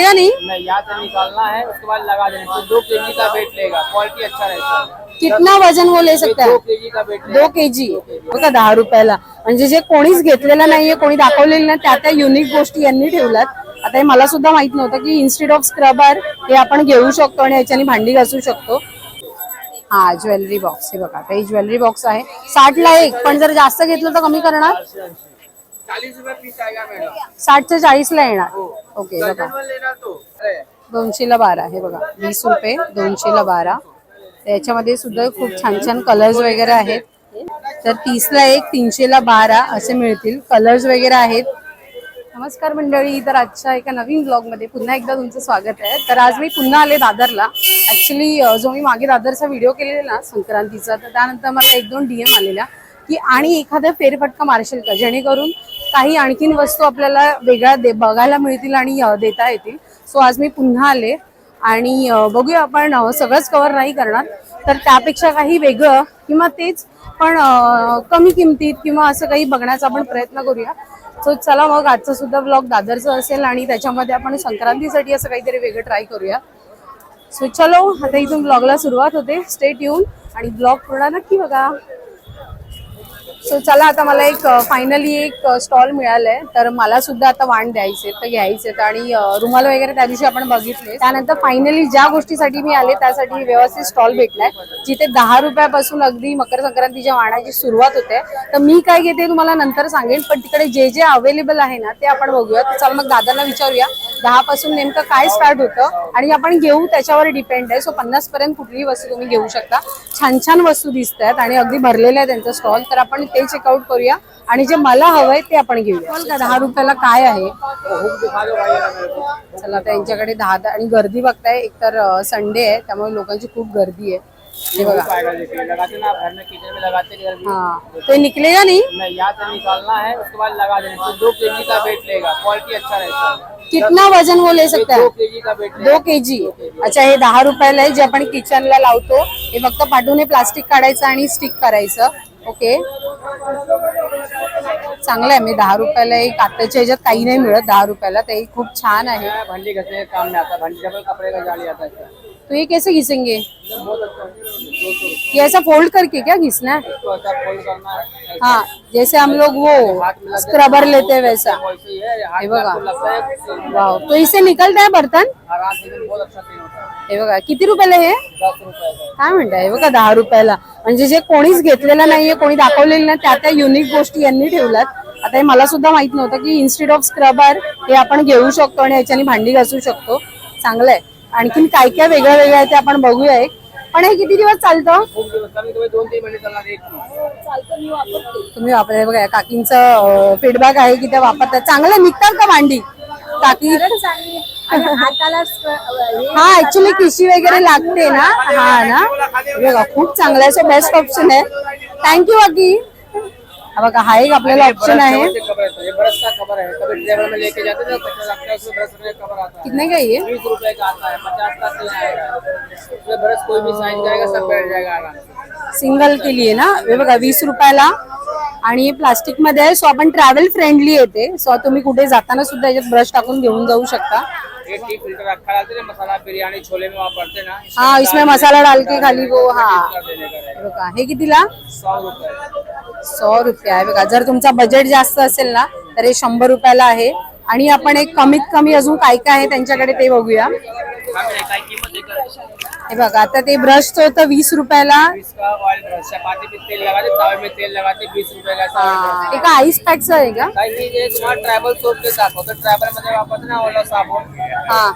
या नहीं यहाँ से निकालना है, उसके बाद लगा देना। तो 2 kg का वेट लेगा, क्वालिटी अच्छा रहता है। कितना वजन वो ले सकता है? 2 kg का वेट 2 kg बघा 10 रुपयाला. म्हणजे जे कोणीच घेतलेलं नाहीये, कोणी दाखवलेलं नाही, त्या युनिक गोष्टी यांनी ठेवल्यात. आता हे मला सुद्धा माहित नव्हतं की इन्स्टेड ऑफ स्क्रबर हे आपण घेऊ शकतो आणि याच्याने भांडी घासू शकतो. हा ज्वेलरी बॉक्स, हे बघा आता ही ज्वेलरी बॉक्स आहे 60 ला एक, पण जर जास्त घेतलं तर कमी करणार? 40 रुपये पीस आएगा मैडम. 60 चे 40 ला येणार. ओके बघा लेना तो 200 ला 12, हे बघा 20 रुपये 200 ला 12. त्याच्यामध्ये सुद्धा खूप छान छान कलर्स वगैरे आहेत. तर 30 ला एक 300 ला 12 असे मिळतील. कलर्स वगैरे आहेत. नमस्कार मंडळी, तर आजच्या एका नवीन ब्लॉग मध्ये पुन्हा एकदा तुमचं स्वागत आहे. तर आज मी पुन्हा आले दादरला. ऍक्च्युली जो मी मागे दादरचा व्हिडिओ केलेला ना संक्रांतीचा, तर त्यानंतर मला 1-2 DM आलेल्या की आणि एखादा फेरफटका मारशील का, जेणेकरून काही आणखीन वस्तू आपल्याला वेगळ्या बघायला मिळतील आणि देता येतील. सो आज मी पुन्हा आले आणि बघूया, आपण सगळंच कव्हर नाही करणार, तर त्यापेक्षा काही वेगळं किंवा तेच पण कमी किमतीत किंवा असं काही बघण्याचा आपण प्रयत्न करूया. सो चला मग आजचा सुद्धा ब्लॉग दादरचा असेल आणि त्याच्यामध्ये आपण संक्रांतीसाठी असं काहीतरी वेगळं ट्राय करूया. सो चलो आता इथून ब्लॉगला सुरुवात होते. स्टे ट्यून आणि ब्लॉग पूर्ण नक्की बघा. सो चला आता मला एक फायनली एक स्टॉल मिळालंय, तर मला सुद्धा आता वाण द्यायचे तर घ्यायचे आणि रुमाल वगैरे त्या दिवशी आपण बघितले. त्यानंतर फायनली ज्या गोष्टीसाठी मी आले त्यासाठी व्यवस्थित स्टॉल भेटलाय, जिथे 10 रुपयापासून अगदी मकर संक्रांतीच्या वाणाची सुरुवात होते. तर मी काय घेते तुम्हाला नंतर सांगेन, पण तिकडे जे जे अवेलेबल आहे ना ते आपण बघूया. तर चला मग दादांना विचारूया 10 पासून नेमकं काय स्टार्ट होतं आणि आपण घेऊ त्याच्यावर डिपेंड आहे. सो 50 पर्यंत कुठलीही वस्तू तुम्ही घेऊ शकता. छान छान वस्तू दिसत आहेत आणि अगदी भरलेलं आहे त्यांचं स्टॉल, तर आपण ते चेकआउट करूया आणि जे मला हवंय ते आपण घेऊया. 10 रुपयाला काय आहे? चला त्यांच्याकडे 10 आणि गर्दी बघताय, एकतर संडे आहे त्यामुळे लोकांची खूप गर्दी आहे. हे बघा हाँ तो निकलेगा नहीं यहाँ से निकालना है, उसके बाद लगा देना। तो 2 kg का वेट लेगा, क्वालिटी अच्छा रहता है। कितना वजन वो ले सकता है? 2 kg का वेट 2 kg. अच्छा हे 10 रुपयाला आहे, जे आपण किचनला लावतो. हे फक्त पाठवून प्लास्टिक काढायचं आणि स्टिक करायचं. ओके चांगलं आहे. मी 10 रुपयाला एक, आताच्या ह्याच्यात काही नाही मिळत 10 रुपयाला, ते खूप छान आहे. भांडी घसने काम में आता है, भांडी डबल कपड़े का जाली आता है। तो ये कैसे घिसेंगे? बहुत अच्छा है। ये ऐसा फोल्ड करके क्या घिसना है? इसको ऐसा फोल्ड करना है। हाँ जैसे हम लोग वो स्क्रबर लेते हैं वैसा. वैसे ही है, हाथ हे में बघा आपको लगता है वाव, तो इससे निकलता है बर्तन. आराम से, बहुत अच्छा क्लीन होता है। हे बघा किती रुपयाला हे? 10 रुपए का। काय म्हणताय? हे बघा 10 रुपयाला. म्हणजे जे कोणीच घेतलेलं नाहीये, कोणी दाखवलेलं नाही, त्या युनिक गोष्टी यांनी ठेवल्यात. आता हे मला सुद्धा माहित नव्हतं की इन्स्टेड ऑफ स्क्रबर हे आपण घेऊ शकतो आणि याच्याने भांडी घासू शकतो. चांगलं आहे. आणखीन काय काय वेगळं वेगळं आहे ते आपण बघूया. एक पण हे किती दिवस चालतं? खूप दिवस, कमी कमी 2-3 महिने चालणार. एक तुम्ही वापरता बघा, काकींचं फीडबॅक आहे की त्या वापरतात. चांगलं निघतात का भांडी काकी? हा ऍक्च्युली किशी वगैरे लागते ना. हा ना बघा खूप चांगलं आहे. सो बेस्ट ऑप्शन आहे. थँक्यू काकी. हा बघा हा एक आपल्याला ऑप्शन आहे. ब्रश का कवर है, कभी ट्रेवल में लेके जाते हैं तो लगता है उसमें ब्रश का कवर आता है। कितने का ये? 20 रुपए का आता है, 50 का तीन आएगा। उसमें ब्रश कोई भी साइज का आएगा, सब बैठ जाएगा आराम से। सिंगल के लिए ना. हे बघा 20 रुपयाला आणि हे प्लास्टिक मध्ये आहे. सो आपण ट्रॅव्हल फ्रेंडली येते. सो तुम्ही कुठे जाताना सुद्धा याच्यात ब्रश टाकून घेऊन जाऊ शकता. ये टी फिल्टर रखा डालते हैं, मसाला बिरयानी छोले में वहाँ पड़ते ना। हाँ इसमें मसाला डाल के खाली वो. हाँ देने का रहेगा। बघा हे कितीला? 100 रुपए। 100 रुपये आहे बघा. जर तुमचा बजेट जास्त असेल ना तर हे 100 रुपयाला आहे. आणि आपण एक कमीत कमी अजून काय काय आहे त्यांच्याकडे ते बघूया. हे बघा आता ते ब्रशचं होतं 20 रुपयाला. इसका ऑयल ब्रश, चपाती में तेल लगाते, तावे में तेल लगाते, 20 रुपए का। एका आईस पॅकचं आहे का? तुम्हारा ट्रैवल सोप के साथ होता है। ट्रैवल में वापस ना वाला साबुन, हाँ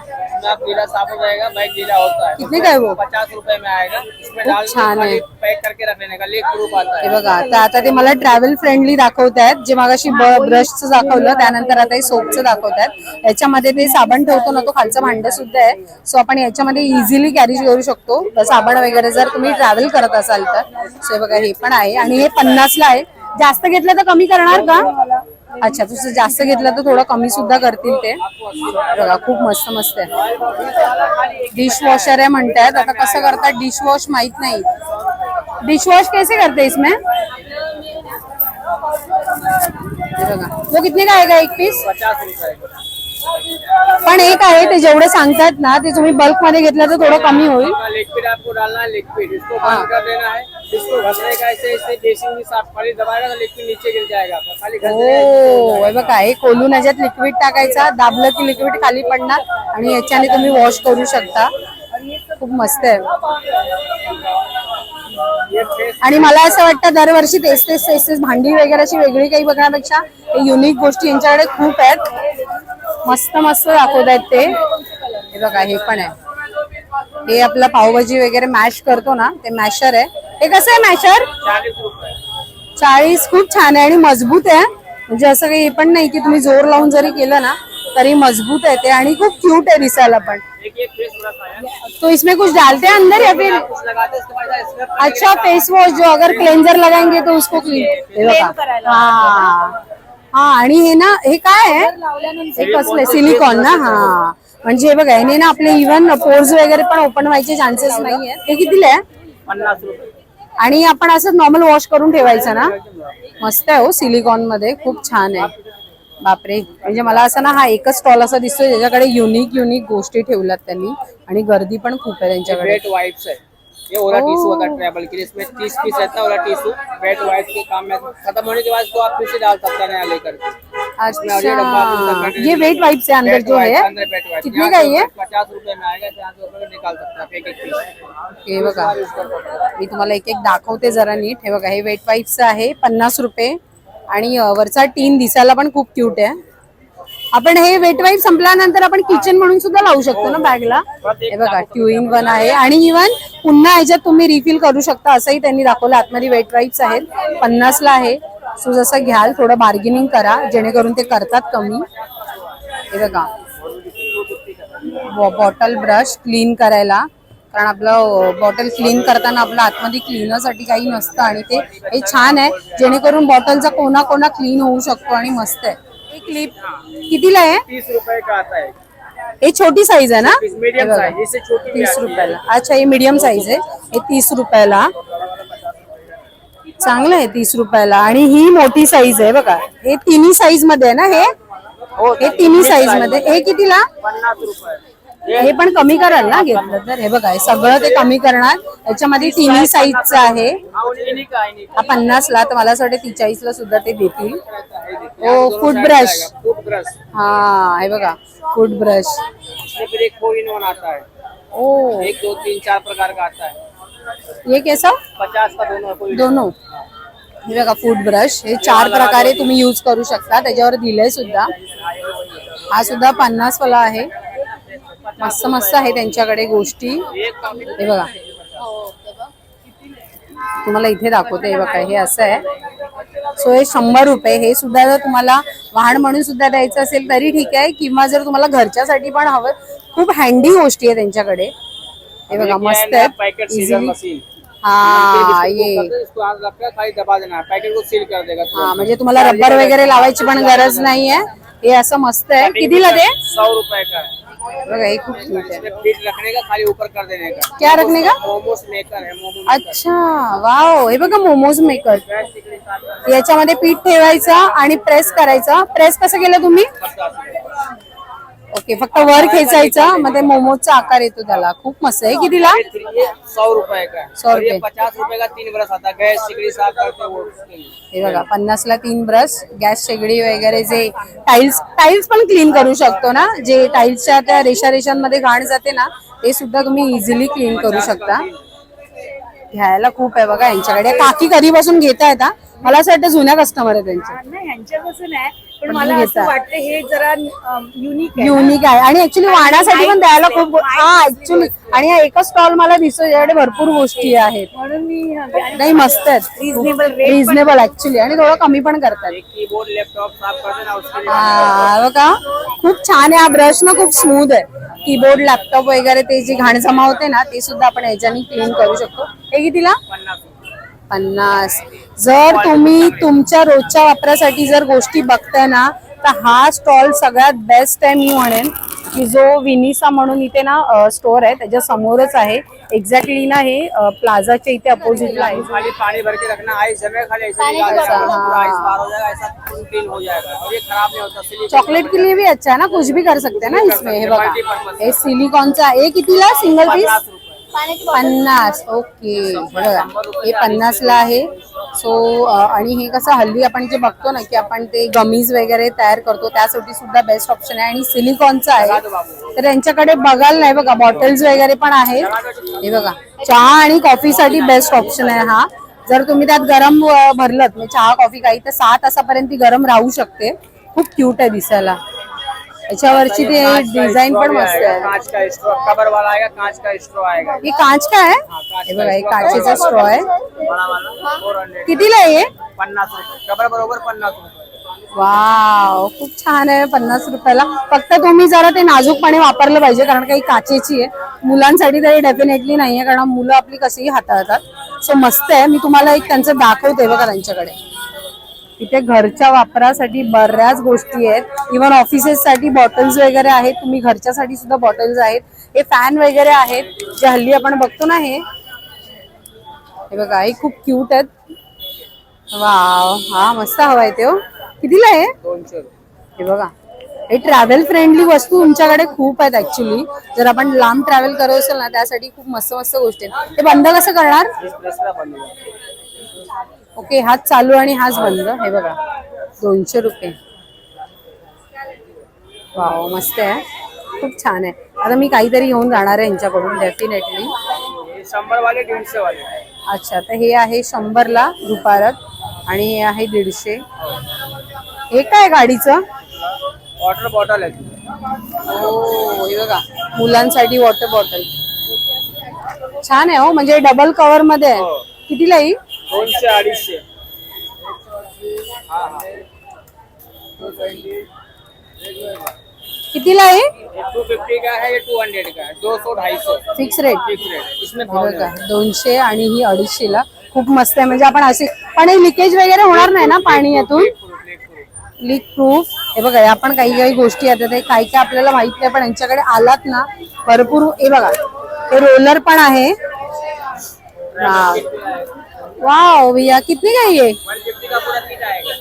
गीला साबुन रहेगा, भाई गीला होता है। कितने का है वो? 50 रुपए में आएगा। इसमें डाल छान है. पैक करके रख लेने का, लीक प्रूफ आता हे है। बघा आता ते मला ट्रॅव्हल फ्रेंडली दाखवतायत. जे मागाशी ब्रशचं दाखवलं त्यानंतर आता हे सोपचं दाखवतायत. याच्यामध्ये ते साबण ठेवतो ना, तो खालचं भांड सुद्धा आहे. सो आपण याच्यामध्ये इझिली कॅरी करू शकतो साबण वगैरे जर तुम्ही ट्रॅव्हल करत असाल तर. सो बघा हे पण आहे आणि हे 50 ला आहे. जास्त घेतलं तर कमी करणार का? अच्छा तुझं जास्त घेतलं तर थोडं कमी सुद्धा करतील ते. बघा खूप मस्त मस्त आहे. डिश वॉशर आहे म्हणतात. आता कसं करतात डिश वॉश माहित नाही. डिश वॉश कैसे करते इसमें? बघा वो कितने का आएगा एक पीस? 50 रुपए। पण एक आहे ते जेवढे सांगतात ना ते तुम्ही बल्क मध्ये घेतलं तर थोडं कमी होईल. लिक्विड आपको डालना है, लिक्विड इसको बंद कर देना है, इसको घसने का ऐसे ऐसे बेसिन में साफ खाली दबाएगा तो लिक्विड नीचे गिर जाएगा, खाली ओ हे बघा, हे खोलून याच्यात लिक्विड टाकायचा, दाबलं की लिक्विड खाली पडणार आणि याच्याने तुम्ही वॉश करू शकता. खूप मस्त आहे. आणि मला असं वाटतं दरवर्षी तेच तेच तेच तेच भांडी वगैरे अशी वेगळी काही बघण्यापेक्षा युनिक गोष्टी यांच्याकडे खूप आहेत. मस्त मस्त दाखवत आहेत ते. हे बघा, हे पण आहे. हे आपलं पावभाजी वगैरे मॅश करतो ना ते मॅशर आहे. हे कसं आहे मॅशर? 40. खूप छान आहे आणि मजबूत आहे. म्हणजे असं काही हे पण नाही की तुम्ही जोर लावून जरी केलं ना तरी मजबूत आहे ते आणि खूप क्यूट आहे दिसायला पण. तो इसमें कुछ डालते हैं अंदर या फिर? अच्छा, फेस वॉश जो अगर क्लेंजर लगाएंगे तो उसको क्लीन. हा आणि हे ना हे काय आहे? हे कसलं सिलिकॉन ना? हा म्हणजे हे बघा, याने ना आपले इव्हन पोर्स वगैरे पण ओपन व्हायचे चान्सेस नाही आहेत. हे कितीला आहे? 50 रुपये. आणि आपण असं नॉर्मल वॉश करून ठेवायचं ना? मस्त आहे हो, सिलिकॉन मध्ये खूप छान आहे. बापरे, म्हणजे मला असं ना हा एकच स्टॉल असा दिसतोय ज्याच्याकडे युनिक युनिक गोष्टी ठेवल्यात त्यांनी आणि गर्दी पण खूप आहे त्यांच्याकडे. वेट वाइप्स है, ये वाला टिश्यू होता है ट्रैवल के लिए, इसमें 30 पीस रहता है वाला टिश्यू. वेट वाइप्स के काम में खत्म होने के बाद तो आप फिर से डाल सकते हैं नया लेकर. अच्छा, ये वेट वाइप्स है अंदर जो है, कितने का ये? 50 रुपए में आएगा, 50 रुपए में निकाल सकते हैं एक एक पीस. हे बघा, मी तुम्हाला एक एक दाखवते जरा नीट. हे बघा, हे वेट वाइप्स आहे 50 रुपये आणि वरचा टीन दिसायला पण खूप क्यूट आहे. आपण हे वेट वाईप संपल्यानंतर आपण किचन म्हणून सुद्धा लावू शकतो ना बॅगला. हे बघा, 2 in 1 आहे आणि इव्हन पुन्हा ह्याच्यात तुम्ही रिफिल करू शकता असंही त्यांनी दाखवलं. आतमध्ये वेट वाईप्स आहेत, 50 ला आहे. सो जसं घ्याल थोडं बार्गेनिंग करा जेणेकरून ते करतात कमी. हे बघा, बॉटल ब्रश क्लीन करायला, कारण आपलं बॉटल क्लीन करताना आपलं आतमध्ये क्लीनरसाठी काही नसतं आणि ते हे छान आहे जेणेकरून बॉटलचा कोना कोना क्लीन होऊ शकतो आणि मस्त आहे. हे क्लिप कितीला आहे? 30 रुपए का आता है. हे छोटी साईज आहे ना? मीडियम साइज, इससे छोटी 30 रुपयाला. अच्छा, हे मीडियम साईज आहे. हे 30 रुपयाला. चांगलं आहे 30 रुपयाला. आणि ही मोठी साईज आहे बघा. हे तिन्ही साईज मध्ये आहे ना? हे तिन्ही साईज मध्ये. हे कितीला? 50 रुपये. हे पण कमी कराल ना घेतलं तर? हे बघा, हे सगळं ते कमी करणार. याच्यामध्ये तिन्ही साईजचं आहे. हा 50 ला, तर मला असं वाटतं 43 ला सुद्धा ते देतील. ओ, फूड ब्रश. हा, हे बघा, फूड ब्रश. फिर एक 4 in 1 आता है. ओ, 1 2 3 4 प्रकार का आता है. ये कैसा? 50 का दोनों. दोनों. हे बघा, फूड ब्रश. हे 4 प्रकारे तुम्ही यूज करू शकता. त्याच्यावर दिलंय सुद्धा. हा सुद्धा 50 वाला आहे. मस्त मस्त आहे त्यांच्याकडे गोष्टी. हे बघा, तुम्हाला इथे दाखवते. हे बघा, हे असं आहे. सो हे 100 रुपये. हे सुद्धा जर तुम्हाला वाहन म्हणून सुद्धा द्यायचं असेल तरी ठीक आहे, किंवा जर तुम्हाला घरच्यासाठी पण हवं. खूप हँडी गोष्टी आहे त्यांच्याकडे. हे बघा, मस्त आहे. इझिली. हा, ये दबा देना, पैकेट को सील कर देगा. हा, म्हणजे तुम्हाला रबर वगैरे लावायची पण गरज नाहीये. हे असं मस्त आहे. कितीला ते? 100 रुपए का है. बघा, हे खूप क्यूट आहे. पीठ रखने का, खाली ऊपर कर देने का. क्या रखने का? मोमोज मेकर है. मोमोज. अच्छा, वाव. हे बघा, मोमोज मेकर. याच्यामध्ये पीठ ठेवायचं आणि प्रेस करायचं. प्रेस कसं केलं तुम्ही? ओके, फक्त वर खेचायचं, मग ते मोमोजचा आकार येतो त्याला. खूप मस्त आहे. कितीला? 100 रुपए का. 100 रुपये. 50 रुपए का 3 ब्रश आता. गैस शेगडी साफ करते वो. हे बघा, 50 ला 3 ब्रश. गॅस शेगडी वगैरे, जे टाइल्स पण क्लीन करू शकतो ना, जे टाइल्सच्या त्या रेषांमध्ये घाण जाते ना, ते सुद्धा तुम्ही इझिली क्लीन करू शकता. घ्यायला खूप आहे बघा यांच्याकडे. काकी कधीपासून घेता येतात? मला असं वाटतं जुन्या कस्टमर आहे त्यांच्या. नाही, ह्यांच्यापासून आहे, पण मला असं वाटतं हे जरा युनिक आहे आणि ऍक्च्युली वाण्यासाठी पण द्यायला खूप. हा, ऍक्च्युली. आणि हा एकच स्टॉल मला दिसतो ज्याकडे भरपूर गोष्टी आहेत. म्हणून मी नाही, मस्त आहेत. रिझनेबल ऍक्च्युली, आणि थोडं कमी पण करतात. कीबोर्ड लैपटॉप साफ कर देना उसके लिए. हा बघा, खूप छान आहे. हा ब्रश ना खूप स्मूथ आहे. कीबोर्ड लॅपटॉप वगैरे ते जे घाण जमा होते ना, ते सुद्धा आपण याच्याने क्लीन करू शकतो. हे कितीला? 50. जर तुम्ही तुमच्या रोजच्या वापरासाठी जर गोष्टी बघताय ना, तर हा स्टॉल सगळ्यात बेस्ट आहे मी म्हणेन. की जो विनिसा म्हणून इथे ना स्टोर आहे त्याच्या समोरच आहे. एक्झॅक्टली ना हे प्लाझाच्या इथे अपोजिटला आहे. खाली पानी भर के रखना, आइस जमे खाली ऐसे निकाल देना, पूरा आइस बाहर हो जाएगा, ऐसा क्लीन हो जाएगा और ये खराब नहीं होता। सिलिकॉन चॉकलेट के लिए भी अच्छा है ना, कुछ भी कर सकते हैं ना इसमें. हे बघा हे सिलिकॉनचा आहे. कितीला सिंगल पीस? 50. ओके बघा हे 50ला आहे. सो आणि हे कसं हल्ली आपण जे बघतो ना की आपण ते गमीज वगैरे तयार करतो त्यासाठी सुद्धा बेस्ट ऑप्शन आहे. आणि सिलिकॉनचं आहे तर त्यांच्याकडे बघाल नाही बघा बॉटल्स वगैरे पण आहेत. हे बघा चहा आणि कॉफीसाठी बेस्ट ऑप्शन आहे हा. जर तुम्ही त्यात गरम भरलं म्हणजे चहा कॉफी काही तर 6 तासापर्यंत ती गरम राहू शकते. खूप क्यूट आहे दिसायला. याच्यावरची ते डिझाइन पण मस्त आहे. कांच का स्ट्रॉ कवर वाला आएगा, कांच का स्ट्रॉ आएगा, हे कांच का आहे? हे बघा हे काचेचा स्ट्रॉ आहे. बड़ा वाला 400 कितीला आहे हे? 50 रुपये कवर बरोबर 50 रुपये. वाव खूप छान आहे. 50 रुपयाला. फक्त तुम्ही जरा ते नाजूकपणे वापरलं पाहिजे कारण काही काचेची आहे. मुलांसाठी तरी डेफिनेटली नाहीये कारण मुलं आपली कशीही हाताळतात. सो मस्त आहे. मी तुम्हाला एक त्यांचं दाखवते बघा त्यांच्याकडे. इथे घरच्या वापरासाठी बऱ्याच गोष्टी आहेत. इव्हन ऑफिसेस साठी बॉटल्स वगैरे आहेत. तुम्ही घरच्यासाठी सुद्धा बॉटल्स आहेत. हे फॅन वगैरे आहेत जे हल्ली आपण बघतो ना. हे बघा हे खूप क्यूट आहेत. वाव हा मस्त हवाय ते. कितीला आहे? 200. हे बघा हे ट्रॅव्हल फ्रेंडली वस्तू तुमच्याकडे खूप आहेत ऍक्च्युली. जर आपण लांब ट्रॅव्हल करत असेल ना त्यासाठी खूप मस्त मस्त गोष्टी आहेत. ते बंद कसं करणार? ओके हाच चालू आणि हाच बंद. हे बघा 200 रुपये. वाव मस्त आहे. खूप छान आहे. आता मी काहीतरी घेऊन जाणार आहे यांच्याकडून डेफिनेटली. 100 वाले 150 वाले. अच्छा तर हे आहे 100ला दुपारात आणि हे आहे 150. हे काय गाडीचं? वॉटर बॉटल आहे. हो हे बघा मुलांसाठी वॉटर बॉटल छान आहे. हो म्हणजे डबल कव्हर मध्ये आहे. कितीला येईल? 200 250. कितीला आहे? 250 का है, ये 200 का है, 200 250 फिक्स रेट. Fix rate. इसमें बघा 200 आणि ही 250ला. खूप मस्त आहे. म्हणजे आपण असे पण हे लिकेज वगैरे होणार नाही ना पाणी यातून? Leak proof. हे बघा या पण काही काही गोष्टी आहेत. ते काही काही आपल्याला माहित नाही पण यांच्याकडे आलात ना भरपूर. हे बघा हे रोलर पण आहे. वाव भैया कितनी का ये? 150 का पूरा किट आएगा.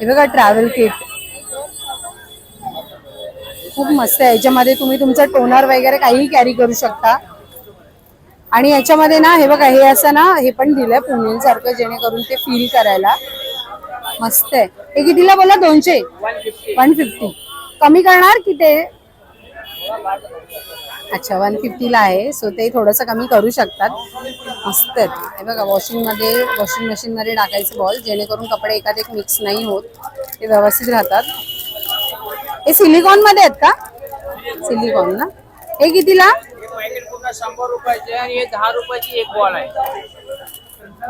हे बघा ट्रॅव्हल किट खूप मस्त आहे. याच्यामध्ये तुम्ही तुमचं टोनर वगैरे काही कॅरी करू शकता. आणि याच्यामध्ये ना हे बघा हे असं ना हे पण दिलंय पुणेल सारखं जेणेकरून ते फील करायला मस्त आहे. हे कितीला बोला? 200 150. कमी करणार की ते? अच्छा 150ला आहे. सो ते थोडंसं कमी करू शकतात. मस्त आहेत. हे बघा वॉशिंग मशीन मध्ये टाकायचे बॉल जेणेकरून कपडे एकात एक मिक्स नाही होत. ते व्यवस्थित राहतात. हे सिलिकॉन मध्ये आहेत का? सिलिकॉन ना. हे कितीला? हे पॅकेट पूर्ण 100 रुपयाचे आहे आणि हे 10 रुपयाची एक बॉल आहे.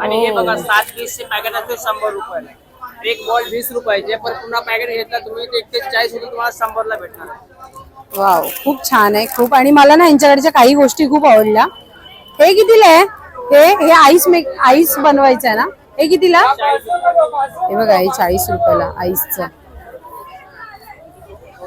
आणि हे बघा 7 पीसचे पॅकेट असते 100 रुपयाला. एक बॉल 20 रुपयाचे पण पुन्हा पॅकेट घेतला तुम्ही ते 41 होती तुम्हाला 100ला भेटणार. वाव खूप छान आहे. खूप. आणि मला ना यांच्याकडच्या काही गोष्टी खूप आवडल्या. हे कितीला आहे? हे आईस बनवायचं आहे ना. हे कितीला? हे बघा हे 40 रुपयाला आईसचं.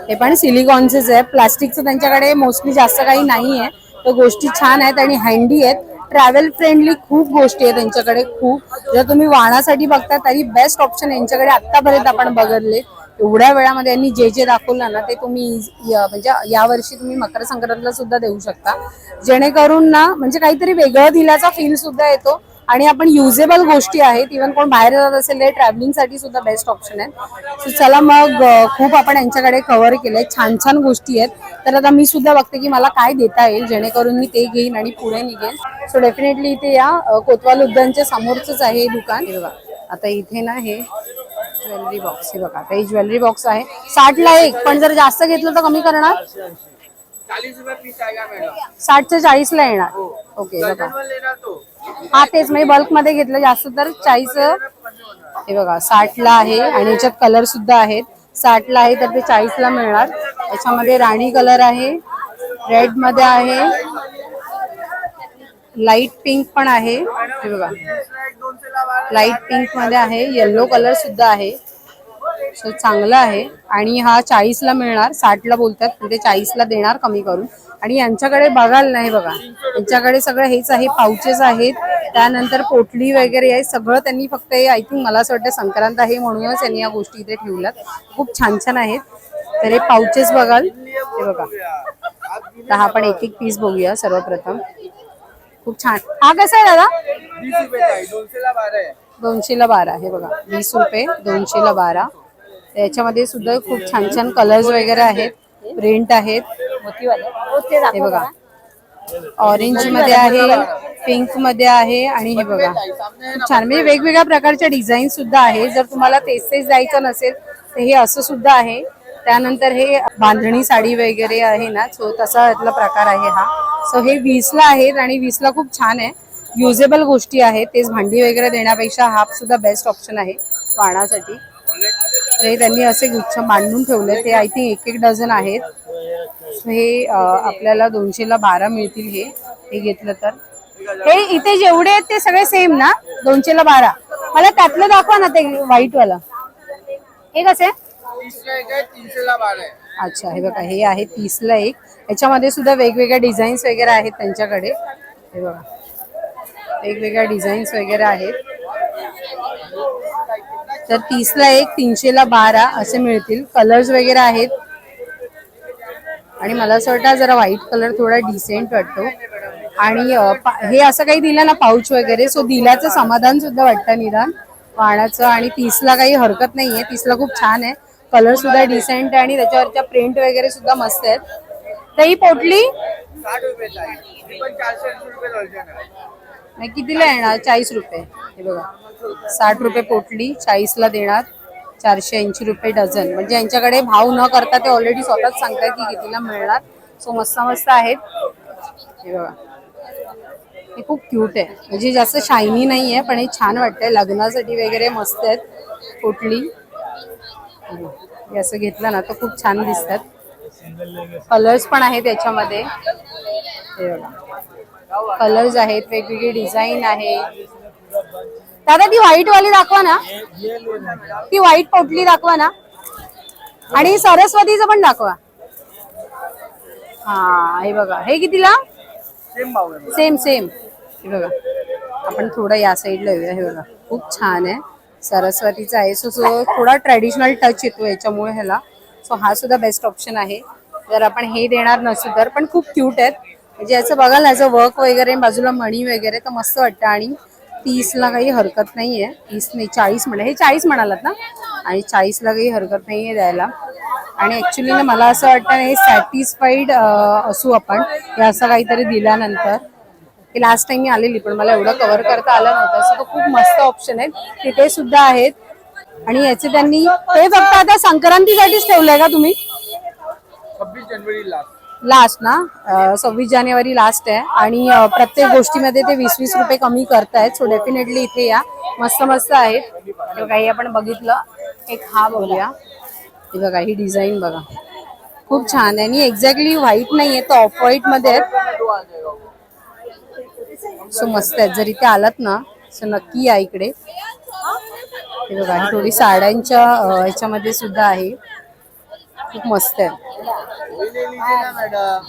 हे पण सिलिकॉनचेच आहे. प्लास्टिकचं त्यांच्याकडे मोस्टली जास्त काही नाही आहे. तर गोष्टी छान आहेत आणि हँडी आहेत. ट्रॅव्हल फ्रेंडली खूप गोष्टी आहेत त्यांच्याकडे खूप. जर तुम्ही वाहनासाठी बघता तरी बेस्ट ऑप्शन यांच्याकडे आतापर्यंत आपण बघितले. एवढ्या वेळामध्ये यांनी जे जे दाखवलं ना ते तुम्ही म्हणजे यावर्षी तुम्ही मकर संक्रांतीला सुद्धा देऊ शकता जेणेकरून ना म्हणजे काहीतरी वेगळं दिल्याचा फील सुद्धा येतो. आणि आपण युजेबल गोष्टी आहेत. इव्हन कोण बाहेर जात असेल तर ट्रॅव्हलिंग साठी सुद्धा बेस्ट ऑप्शन आहे. सो चला मग खूप आपण यांच्याकडे कव्हर केलंय. छान छान गोष्टी आहेत. तर आता मी सुद्धा बघते की मला काय देता येईल जेणेकरून मी ते घेईन आणि पुढे निघेन. सो डेफिनेटली इथे या कोतवाल उद्यानच्या समोरच आहे हे दुकान. हे बघा आता इथे ना हे ज्वेलरी बॉक्स. हे बघा आता हे ज्वेलरी बॉक्स आहे 60ला एक. पण जर जास्त घेतलं तर कमी करणार? 40 रुपये पीस आएगा मैडम. 60 चे 40ला येणार. ओके बघा हा तेच मी बल्क मध्ये घेतलं जास्त तर 40. हे बघा 60ला आहे आणि याच्यात कलर सुद्धा आहेत. 60ला आहे तर ते 40ला मिळणार. याच्यामध्ये राणी कलर आहे, रेड मध्ये आहे, लाईट पिंक पण आहे. हे बघा लाईट पिंक मध्ये आहे, येलो कलर सुद्धा आहे. सो चांगलं आहे. आणि हा 40ला मिळणार, 60ला बोलतात पण ते 40ला देणार कमी करून. आणि यांच्याकडे बघाल नाही बघा, यांच्याकडे सगळं हेच आहे, पाउचेस आहेत, त्यानंतर पोटली वगैरे आहे सगळं. त्यांनी फक्त आय थिंक मला असं वाटतं संक्रांत आहे म्हणूनच त्यांनी या गोष्टी इथे ठेवल्यात. खूप छान छान आहेत. तर हे पाउचेस बघाल, हे बघा. तर हा आपण एक एक पीस बघूया सर्वप्रथम. खूप छान. हा कसा आहे दादा? 200ला 12. हे बघा 20 रुपये, 200ला 12. त्याच्यामध्ये सुद्धा खूप छान छान कलर्स वगैरे आहेत, प्रिंट आहेत. हे बघा ऑरेंज मध्ये आहे, पिंक मध्ये आहे आणि हे बघा खूप छान, म्हणजे वेगवेगळ्या प्रकारच्या डिझाईन सुद्धा आहे. जर तुम्हाला तेच तेच द्यायचं नसेल तर हे असं सुद्धा आहे. त्यानंतर हे बांधणी साडी वगैरे आहे ना, सो तसा यातला प्रकार आहे हा. सो हे 20ला आहेत आणि 20ला खूप छान आहे, युजेबल गोष्टी आहेत. तेच भांडी वगैरे देण्यापेक्षा हा सुद्धा बेस्ट ऑप्शन आहे वाणासाठी. तर हे त्यांनी असे गुच्छ मांडून ठेवले, ते आय थिंक एक डझन आहेत. हे आपल्याला 200ला 12 मिळतील. हे घेतलं तर. हे इथे जेवढे आहेत ते सगळे सेम ना, 200ला 12. मला त्यातलं दाखवा ना ते व्हाईट वाला. हे कसे? 300ला 12. अच्छा, हे बघा हे आहे 30ला 1. याच्यामध्ये सुद्धा वेगवेगळ्या डिझाईन्स वगैरे आहेत त्यांच्याकडे. हे बघा वेगवेगळ्या डिझाईन्स वगैरे आहेत. तर 30ला 1, 300ला 12 असे मिळतील. कलर्स वगैरे आहेत. आणि मला असं वाटतं जरा व्हाईट कलर थोडा डिसेंट वाटतो. आणि हे असं काही दिलं ना पाऊच वगैरे, सो दिल्याचं समाधान सुद्धा वाटतं निदान वाणाचं. आणि 30ला काही हरकत नाहीये, 30ला खूप छान आहे. कलर सुद्धा डिसेंट आहे आणि त्याच्यावरच्या प्रिंट वगैरे सुद्धा मस्त आहेत. तर ही पोटली 60 रुपयाला आहे, ही पण 480 रुपये नाही, कितीला येणार? 40 रुपये. हे बघा 60 रुपये पोटली, 40ला देणार, 480 रुपये डझन. म्हणजे यांच्याकडे भाव न करता ते ऑलरेडी स्वतःच सांगतात की कितीला मिळणार. सो मस्त मस्त आहेत. हे बघा हे खूप क्यूट आहे, म्हणजे जास्त शायनी नाही आहे पण हे छान वाटतंय लग्नासाठी वगैरे. मस्त आहेत पोटली. हे असं घेतलं ना तर खूप छान दिसतात. कलर्स पण आहेत याच्यामध्ये. हे बघा कलर्स आहेत, वेगवेगळी डिझाईन आहे. दादा ती व्हाईट वाली दाखवा ना, ती व्हाईट पोटली दाखवा ना. आणि सरस्वतीचं पण दाखवा. हा हे बघा हे कितीला? Same same. हे बघा आपण थोडं या साईडला येऊया. हे बघा खूप छान आहे, सरस्वतीचा आहे. सो थोडा ट्रेडिशनल टच येतो याच्यामुळे ह्याला. सो हा सुद्धा बेस्ट ऑप्शन आहे जर आपण हे देणार नसू तर. पण खूप क्यूट आहेत, म्हणजे याचं बघाल याचं वर्क वगैरे, बाजूला मणी वगैरे, तर मस्त वाटतं. आणि 30ला काही हरकत नाहीये. 30 नाही 40 म्हणा, हे 40 म्हणालात ना, आणि 40ला काही हरकत नाहीये द्यायला. आणि ऍक्च्युली ना मला असं वाटतं हे सॅटिस्फाईड असू आपण हे असं काहीतरी दिल्यानंतर. की लास्ट टाइम मी आलेली पण मला एवढं कव्हर करता आलं नव्हतं. सो तो खूप मस्त ऑप्शन आहेत, तिथे सुद्धा आहेत. आणि याचे त्यांनी हे फक्त आता संक्रांतीसाठीच ठेवलंय का तुम्ही? 26 जानेवारी लास्ट ना, 26 जानेवारी लास्ट आहे. आणि प्रत्येक गोष्टीमध्ये ते 20-20 रुपये कमी करतायत. सो डेफिनेटली इथे या, मस्त मस्त आहेत. काही आपण बघितलं, एक हा बघूया. हे बघा ही डिझाईन बघा खूप छान आहे. आणि एक्झॅक्टली व्हाईट नाहीये, तर ऑफ व्हाईट मध्ये आहेत. सो मस्त आहेत. जर इथे आलात ना सो नक्की या इकडे. हे बघा आणि थोडी साड्यांच्या ह्याच्यामध्ये सुद्धा आहे, खूप मस्त आहे.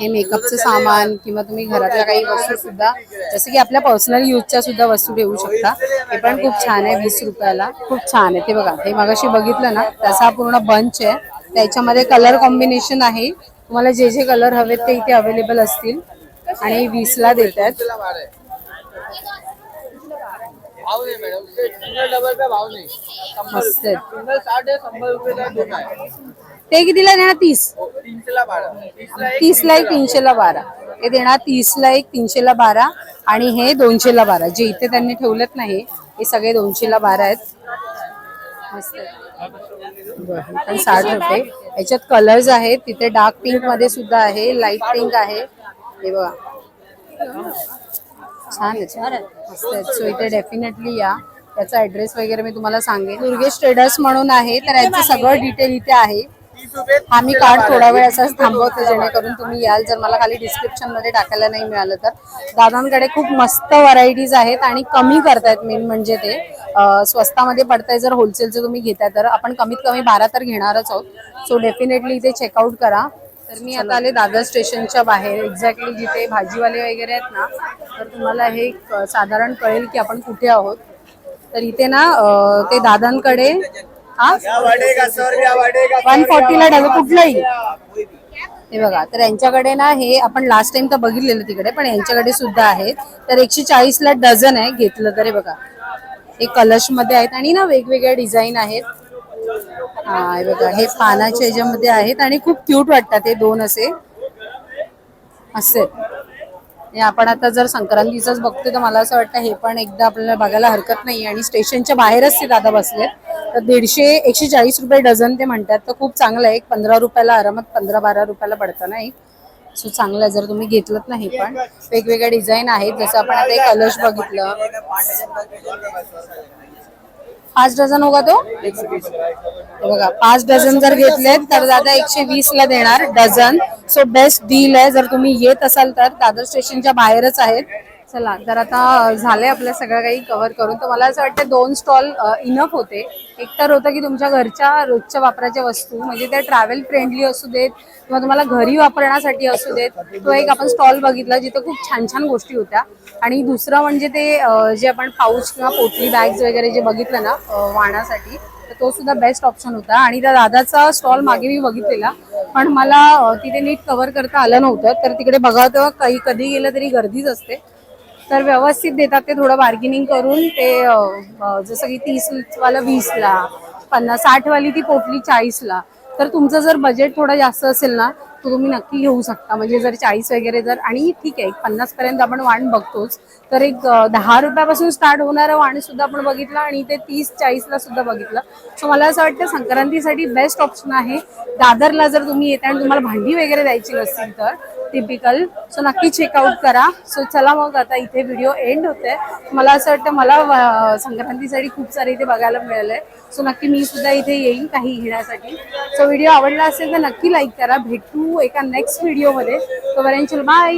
हे मेकअपचं सामान किंवा तुम्ही घरातल्या काही वस्तू सुद्धा, जसं की आपल्या पर्सनल यूजच्या सुद्धा वस्तू ठेवू शकता. हे पण खूप छान आहे, 20 रुपयाला खूप छान आहे. ते बघा हे मगाशी बघितलं ना तसा पूर्ण बंच आहे. त्याच्यामध्ये कलर कॉम्बिनेशन आहे, तुम्हाला जे जे कलर हवेत ते इथे अवेलेबल असतील. आणि 20ला देतात. मस्त आहेत. ते कितीला देणार? 30. 30ला 1, 300ला 12. हे देणार 30ला 1, 300ला 12. आणि हे 200ला 12. जे इथे त्यांनी ठेवलेत नाही हे सगळे 200ला 12 आहेत. मस्त पण 60 रुपये. याच्यात कलर्स आहेत, तिथे डार्क पिंक मध्ये सुद्धा आहे, लाईट पिंक आहे. हे बघा छान आहे, मस्त आहे. सो इथे डेफिनेटली या. त्याचा ऍड्रेस वगैरे मी तुम्हाला सांगेन. दुर्गेश ट्रेडर्स म्हणून आहे, तर याचं सगळं डिटेल इथे आहे. हा मी कार्ड थोडा वेळ असाच थांबवते जेणेकरून तुम्ही याल. जर मला खाली डिस्क्रिप्शन मध्ये टाकायला नाही मिळालं तर दादांकडे खूप मस्त व्हरायटीज आहेत आणि कमी करतायत. मेन म्हणजे ते स्वस्तामध्ये पडताय. जर होलसेलचं तुम्ही घेताय तर आपण कमीत कमी 12 तर घेणारच आहोत. सो डेफिनेटली इथे चेकआउट करा. तर मी आता आले दादर स्टेशनच्या बाहेर, एक्झॅक्टली जिथे भाजीवाले वगैरे आहेत ना, तर तुम्हाला हे साधारण कळेल की आपण कुठे आहोत. तर इथे ना ते दादांकडे 140ला डझन कुठलंही हे बघा. तर यांच्याकडे ना हे आपण लास्ट टाइम तर बघितलेलं तिकडे, पण यांच्याकडे सुद्धा आहेत. तर 140ला डझन आहे घेतलं तर. हे बघा हे कलश मध्ये आहेत आणि ना वेगवेगळ्या डिझाईन आहेत. हा हे बघा हे पानाच्या ह्याच्यामध्ये आहेत आणि खूप क्यूट वाटतात हे दोन असे हे आपण आता जर संक्रांतीचंच बघतोय तर मला असं वाटतं हे पण एकदा आपल्याला बघायला हरकत नाही. आणि स्टेशनच्या बाहेरच ते दादा बसलेत. तर 140 रुपये डझन ते म्हणतात. तर खूप चांगलं आहे. 15 रुपयाला आरामात 15-12 रुपयाला पडतं ना एक. सो चांगलं आहे जर तुम्ही घेतलं ना. हे पण वेगवेगळ्या डिझाईन आहेत. जसं आपण आता एक कलश बघितलं. 5 डझन होगा तो हे बघा 5 डझन जर घेतलेत तर दादा 120ला देणार डझन. सो बेस्ट डील आहे जर तुम्ही येत असाल तर. दादर स्टेशनच्या बाहेरच आहेत. चला तर आता झालंय आपलं सगळं काही कव्हर करून. तर मला असं वाटतं 2 स्टॉल इनफ होते. एक तर होतं की तुमच्या घरच्या रोजच्या वापराच्या वस्तू म्हणजे त्या ट्रॅव्हल फ्रेंडली असू देत किंवा तुम्हाला घरी वापरण्यासाठी असू देत. तो एक आपण स्टॉल बघितला जिथे खूप छान छान गोष्टी होत्या. आणि दुसरं म्हणजे ते जे आपण पाऊच किंवा पोटली बॅग्स वगैरे जे बघितलं ना वाहण्यासाठी, तर तो सुद्धा बेस्ट ऑप्शन होता. आणि त्या दादाचा स्टॉल मागे मी बघितलेला पण मला तिथे नीट कव्हर करता आलं नव्हतं. तर तिकडे बघा तेव्हा कधी गेलं तरी गर्दीच असते. तर व्यवस्थित देतात ते. थोडं बार्गेनिंग करून ते जसं की 30 वाला 20ला, 50-60 वाली ती पोटली 40ला. तर तुमचं जर बजेट थोडं जास्त असेल ना तर तुम्ही नक्की घेऊ शकता. म्हणजे जर 40 वगैरे जर, आणि ठीक आहे 50 पर्यंत आपण वाण बघतोच, तर एक 10 रुपयापासून स्टार्ट होणारं वाण सुद्धा आपण बघितलं आणि ते 30-40ला सुद्धा बघितलं. सो मला असं वाटतं संक्रांतीसाठी बेस्ट ऑप्शन आहे. दादरला जर तुम्ही येता आणि तुम्हाला भांडी वगैरे द्यायची नसतील तर टिपिकल, सो नक्की चेकआउट करा. सो चला मग आता इथे व्हिडिओ एंड होते. मला असं वाटतं मला संक्रांतीसाठी खूप सारे इथे बघायला मिळालंय. सो नक्की मी सुद्धा इथे येईन काही घेण्यासाठी. सो व्हिडिओ आवडला असेल तर नक्की लाईक करा. भेटू एका नेक्स्ट व्हिडिओमध्ये. तोपर्यंत बाय.